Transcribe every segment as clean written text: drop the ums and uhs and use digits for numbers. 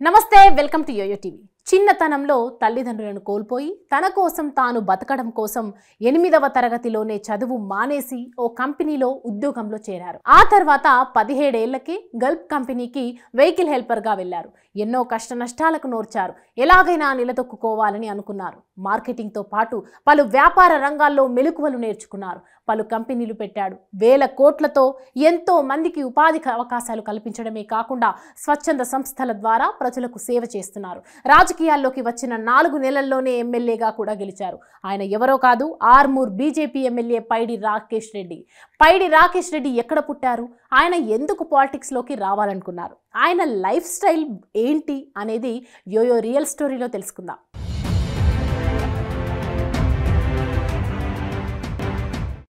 నమస్తే welcome to yo-yo TV. చిన్నతనంలో తల్లిదండ్రులను కోల్పోయి తన కోసం తాను బతకడం కోసం 8వ తరగతిలోనే చదువు మానేసి ఓ కంపెనీలో ఉద్యోగంలో చేరారు. ఆ తర్వాత 17 ఏళ్లకి గల్ఫ్ కంపెనీకి వెహికల్ హెల్పర్గా వెళ్లారు. ఎన్నో కష్ట నష్టాలకు నోర్చారు. ఎలాగైనా నిలదొక్కుకోవాలని అనుకున్నారు. మార్కెటింగ్తో పాటు పలు వ్యాపార రంగాల్లో మెలకువలు నేర్చుకున్నారు. పలు కంపెనీలు పెట్టాడు. వేల కోట్లతో ఎంతో మందికి ఉపాధి అవకాశాలు కల్పించడమే కాకుండా స్వచ్ఛంద సంస్థల ద్వారా ప్రజలకు సేవ చేస్తున్నారు. రాజకీయాల్లోకి వచ్చిన 4 నెలల్లోనే ఎమ్మెల్యేగా కూడా గెలిచారు. ఆయన ఎవరో కాదు, ఆర్మూర్ బీజేపీ ఎమ్మెల్యే పైడి రాకేష్ రెడ్డి. పైడి రాకేష్ రెడ్డి ఎక్కడ పుట్టారు, ఆయన ఎందుకు పాలిటిక్స్లోకి రావాలనుకున్నారు, ఆయన లైఫ్ స్టైల్ ఏంటి అనేది యోయో రియల్ స్టోరీలో తెలుసుకుందాం.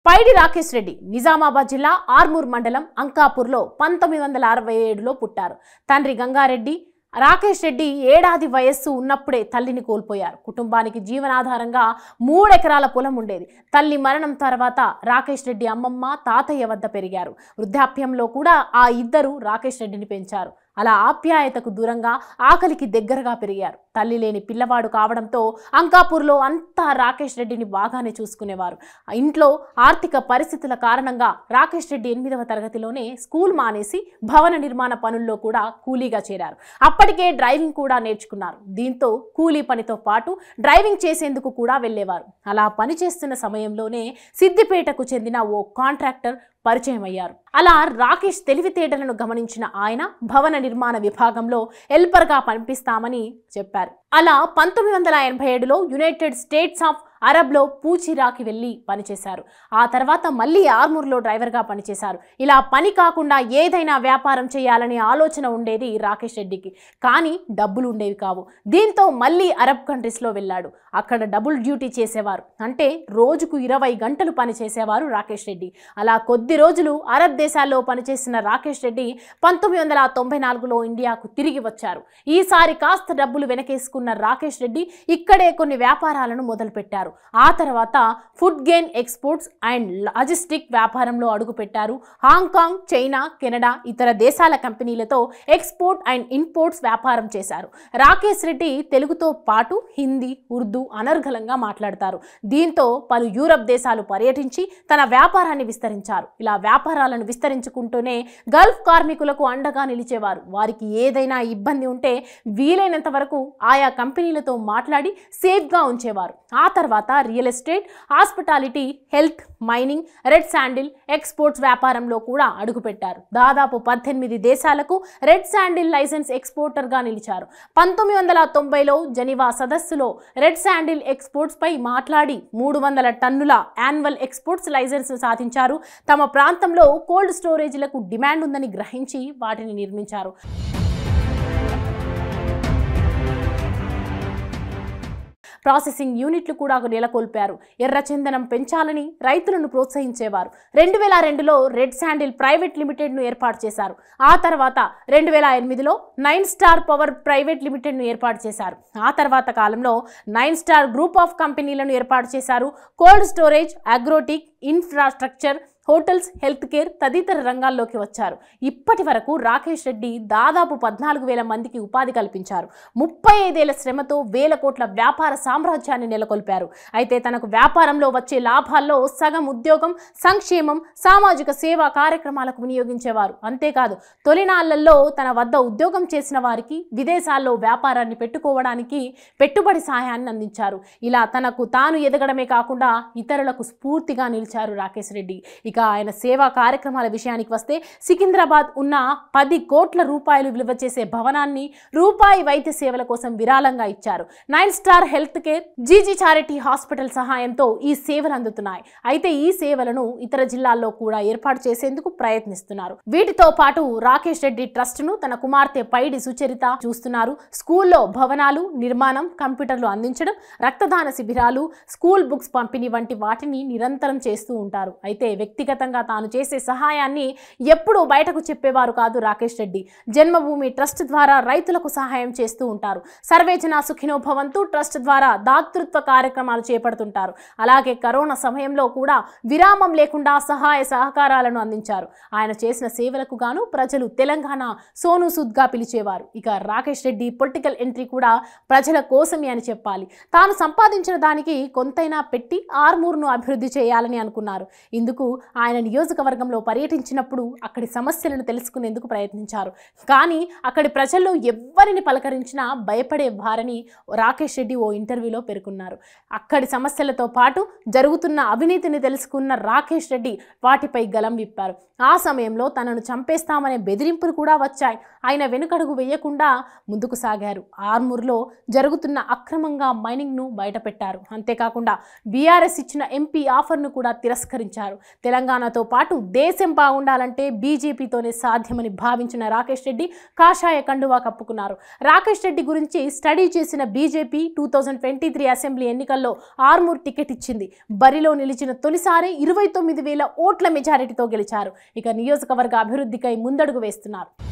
పైడి రాకేష్ రెడ్డి నిజామాబాద్ జిల్లా ఆర్మూర్ మండలం అంకాపూర్లో 1967లో పుట్టారు. తండ్రి గంగారెడ్డి. రాకేష్ రెడ్డి ఏడాది వయస్సు ఉన్నప్పుడే తల్లిని కోల్పోయారు. కుటుంబానికి జీవనాధారంగా 3 ఎకరాల పొలం ఉండేది. తల్లి మరణం తర్వాత రాకేష్ రెడ్డి అమ్మమ్మ తాతయ్య వద్ద పెరిగారు. వృద్ధాప్యంలో కూడా ఆ ఇద్దరు రాకేష్ రెడ్డిని పెంచారు. అలా ఆప్యాయతకు దూరంగా ఆకలికి దగ్గరగా పెరిగారు. తల్లి లేని పిల్లవాడు కావడంతో అంకాపూర్లో అంతా రాకేష్ రెడ్డిని బాగానే చూసుకునేవారు. ఇంట్లో ఆర్థిక పరిస్థితుల కారణంగా రాకేష్ రెడ్డి 8వ తరగతిలోనే స్కూల్ మానేసి భవన నిర్మాణ పనుల్లో కూడా కూలీగా చేరారు. అప్పటికే డ్రైవింగ్ కూడా నేర్చుకున్నారు. దీంతో కూలీ పనితో పాటు డ్రైవింగ్ చేసేందుకు కూడా వెళ్ళేవారు. అలా పనిచేస్తున్న సమయంలోనే సిద్దిపేటకు చెందిన ఓ కాంట్రాక్టర్ పరిచయం అయ్యారు. అలా రాకేష్ తెలివితేటలను గమనించిన ఆయన భవన నిర్మాణ విభాగంలో హెల్పర్గా పంపిస్తామని చెప్పారు. అలా 1987లో యునైటెడ్ స్టేట్స్ ఆఫ్ అరబ్లో పూచిరాకి వెళ్ళి పనిచేశారు. ఆ తర్వాత మళ్ళీ ఆర్మూర్లో డ్రైవర్గా పనిచేశారు. ఇలా పని కాకుండా ఏదైనా వ్యాపారం చేయాలనే ఆలోచన ఉండేది రాకేష్ రెడ్డికి. కానీ డబ్బులు ఉండేవి కావు. దీంతో మళ్ళీ అరబ్ కంట్రీస్లో వెళ్ళాడు. అక్కడ డబుల్ డ్యూటీ చేసేవారు. అంటే రోజుకు 20 గంటలు పని చేసేవారు రాకేష్ రెడ్డి. అలా కొద్ది రోజులు అరబ్ దేశాల్లో పనిచేసిన రాకేష్ రెడ్డి 1994లో ఇండియాకు తిరిగి వచ్చారు. ఈసారి కాస్త డబ్బులు వెనకేసుకున్న రాకేష్ రెడ్డి ఇక్కడే కొన్ని వ్యాపారాలను మొదలుపెట్టారు. ఆ తర్వాత food gain exports and logistic వ్యాపారంలో అడుగుపెట్టారు. హాంకాంగ్, చైనా, కెనడా ఇతర దేశాల కంపెనీలతో ఎక్స్పోర్ట్ అండ్ ఇంపోర్ట్స్ వ్యాపారం చేశారు. రాకేష్ రెడ్డి తెలుగుతో పాటు హిందీ, ఉర్దూ అనర్గళంగా మాట్లాడతారు. దీంతో పలు యూరప్ దేశాలు పర్యటించి తన వ్యాపారాన్ని విస్తరించారు. ఇలా వ్యాపారాలను విస్తరించుకుంటూనే గల్ఫ్ కార్మికులకు అండగా నిలిచేవారు. వారికి ఏదైనా ఇబ్బంది ఉంటే వీలైనంత వరకు ఆయా కంపెనీలతో మాట్లాడి సేఫ్గా ఉంచేవారు. ఆ తర్వాత real estate, hospitality, health, mining, red sandal exports వ్యాపారంలో కూడా అడుగుపెట్టారు. దాదాపు 18 దేశాలకు రెడ్ శాండిల్ లైసెన్స్ ఎక్స్పోర్టర్గా నిలిచారు. 1990లో జెనీవా సదస్సులో రెడ్ శాండిల్ ఎక్స్పోర్ట్స్ పై మాట్లాడి 300 టన్నుల యాన్యువల్ ఎక్స్పోర్ట్స్ లైసెన్స్ సాధించారు. తమ ప్రాంతంలో కోల్డ్ స్టోరేజ్లకు డిమాండ్ ఉందని గ్రహించి వాటిని నిర్మించారు. ప్రాసెసింగ్ యూనిట్లు కూడా నెలకొల్పారు. ఎర్రచందనం పెంచాలని రైతులను ప్రోత్సహించేవారు. 2002లో రెడ్ శాండిల్ ప్రైవేట్ లిమిటెడ్ను ఏర్పాటు చేశారు. ఆ తర్వాత 2008లో 9 స్టార్ పవర్ ప్రైవేట్ లిమిటెడ్ను ఏర్పాటు చేశారు. ఆ తర్వాత కాలంలో 9 స్టార్ గ్రూప్ ఆఫ్ కంపెనీలను ఏర్పాటు చేశారు. కోల్డ్ స్టోరేజ్, అగ్రోటిక్, ఇన్ఫ్రాస్ట్రక్చర్, హోటల్స్, హెల్త్ కేర్ తదితర రంగాల్లోకి వచ్చారు. ఇప్పటి వరకు రాకేష్ రెడ్డి దాదాపు 14,000 మందికి ఉపాధి కల్పించారు. 35 ఏళ్ల శ్రమతో వేల కోట్ల వ్యాపార సామ్రాజ్యాన్ని నెలకొల్పారు. అయితే తనకు వ్యాపారంలో వచ్చే లాభాల్లో సగం ఉద్యోగం, సంక్షేమం, సామాజిక సేవా కార్యక్రమాలకు వినియోగించేవారు. అంతేకాదు తొలినాళ్లలో తన వద్ద ఉద్యోగం చేసిన వారికి విదేశాల్లో వ్యాపారాన్ని పెట్టుకోవడానికి పెట్టుబడి సహాయాన్ని అందించారు. ఇలా తనకు తాను ఎదగడమే కాకుండా ఇతరులకు స్ఫూర్తిగా నిలిచారు రాకేష్ రెడ్డి. ఇక ఆయన సేవా కార్యక్రమాల విషయానికి వస్తే సికింద్రాబాద్ ఉన్న 10 కోట్ల రూపాయలు విలువ చేసే భవనాన్ని రూపాయి వైద్య సేవల కోసం విరాళంగా ఇచ్చారు. 9 star health care, GG charity hospital సహాయంతో ఈ సేవలు అందుతున్నాయి. అయితే ఈ సేవలను ఇతర జిల్లాల్లో కూడా ఏర్పాటు చేసేందుకు ప్రయత్నిస్తున్నారు. వీటితో పాటు రాకేష్ రెడ్డి ట్రస్ట్ ను తన కుమార్తె పైడి సుచరిత చూస్తున్నారు. స్కూల్లో భవనాలు నిర్మాణం, కంప్యూటర్లు అందించడం, రక్తదాన శిబిరాలు, స్కూల్ బుక్స్ పంపిణీ వంటి వాటిని నిరంతరం చేస్తూ ఉంటారు. అయితే వ్యక్తిగతంగా తాను చేసే సహాయాన్ని ఎప్పుడూ బయటకు చెప్పేవారు కాదు రాకేష్ రెడ్డి. జన్మభూమి ట్రస్ట్ ద్వారా రైతులకు సహాయం చేస్తూ ఉంటారు. సర్వేజన సుఖినో భవంతు ట్రస్ట్ ద్వారా దాతృత్వ కార్యక్రమాలు చేపడుతుంటారు. అలాగే కరోనా సమయంలో కూడా విరామం లేకుండా సహాయ సహకారాలను అందించారు. ఆయన చేసిన సేవలకు గాను ప్రజలు తెలంగాణ సోను సూద్గా పిలిచేవారు. ఇక రాకేష్ రెడ్డి పొలిటికల్ ఎంట్రీ కూడా ప్రజల కోసమే అని చెప్పాలి. తాను సంపాదించిన దానికి కొంతైనా పెట్టి ఆర్మూర్ను అభివృద్ధి చేయాలని అనుకున్నారు. ఇందుకు ఆయన నియోజకవర్గంలో పర్యటించినప్పుడు అక్కడి సమస్యలను తెలుసుకునేందుకు ప్రయత్నించారు. కానీ అక్కడి ప్రజల్లో ఎవ్వరిని పలకరించినా భయపడే వారని రాకేష్ రెడ్డి ఓ ఇంటర్వ్యూలో పేర్కొన్నారు. అక్కడి సమస్యలతో పాటు జరుగుతున్న అవినీతిని తెలుసుకున్న రాకేష్ రెడ్డి వాటిపై గలం విప్పారు. ఆ సమయంలో తనను చంపేస్తామనే బెదిరింపులు కూడా వచ్చాయి. ఆయన వెనుకడుగు వేయకుండా ముందుకు సాగారు. ఆర్మూర్లో జరుగుతున్న అక్రమంగా మైనింగ్ను బయటపెట్టారు. అంతేకాకుండా బీఆర్ఎస్ ఇచ్చిన ఎంపీ ఆఫర్ను కూడా తిరస్కరించారు. తెలంగాణతో పాటు దేశం బాగుండాలంటే బీజేపీతోనే సాధ్యమని భావించిన రాకేష్ రెడ్డి కాషాయ కండువా కప్పుకున్నారు. రాకేష్ రెడ్డి గురించి స్టడీ చేసిన బీజేపీ 2023 అసెంబ్లీ ఎన్నికల్లో ఆర్మూర్ టికెట్ ఇచ్చింది. బరిలో నిలిచిన తొలిసారి 29,000 ఓట్ల మెజారిటీతో గెలిచారు. ఇక నియోజకవర్గ అభివృద్ధికై ముందడుగు వేస్తున్నారు.